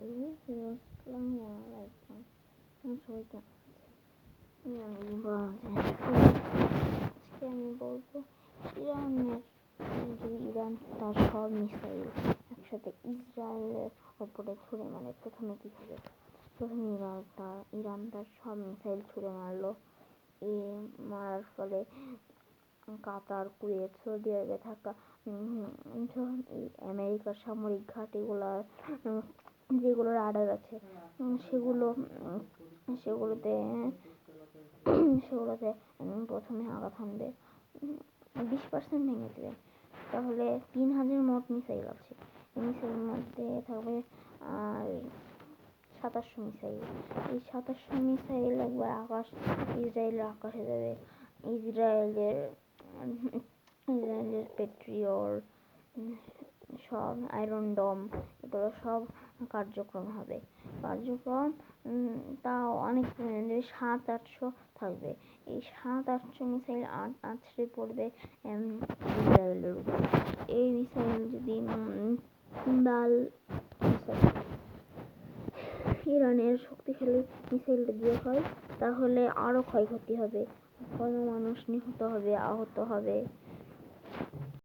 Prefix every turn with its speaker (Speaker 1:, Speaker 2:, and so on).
Speaker 1: আসসালামু আলাইকুম। সবাইকে আজকে আমি বলবো ইরান তার সব মিসাইল একসাথে ইসরায়েলের ওপরে ছুড়ে মারে। প্রথমে ইরান তার সব মিসাইল ছুড়ে মারলো। মারার ফলে কাতার, কুয়েত, সৌদি আরবে থাকা আমেরিকার সামরিক ঘাঁটিগুলার যেগুলো রাডার আছে সেগুলোতে প্রথমে আঘাত হানবে, 20% ভেঙে দেবে। তাহলে 3000 মোট মিসাইল আছে। এই মিসাইলের মধ্যে থাকবে আর 2700 মিসাইল। এই 2700 মিসাইল একবার ইসরায়েলের আকাশে যাবে। ইসরায়েলের পেট্রিয়ট, সব আয়রন ডোম, এগুলো সব কার্যক্রম হবে। তাও অনেক 700-800 থাকবে। এই 700-800 মিসাইল আছড়ে পড়বে ইসরায়েলের উপর। এই মিসাইল যদি ইরানের শক্তিশালী মিসাইলটা দিয়ে হয় তাহলে আরো ক্ষয়ক্ষতি হবে, কত মানুষ নিহত হবে, আহত হবে।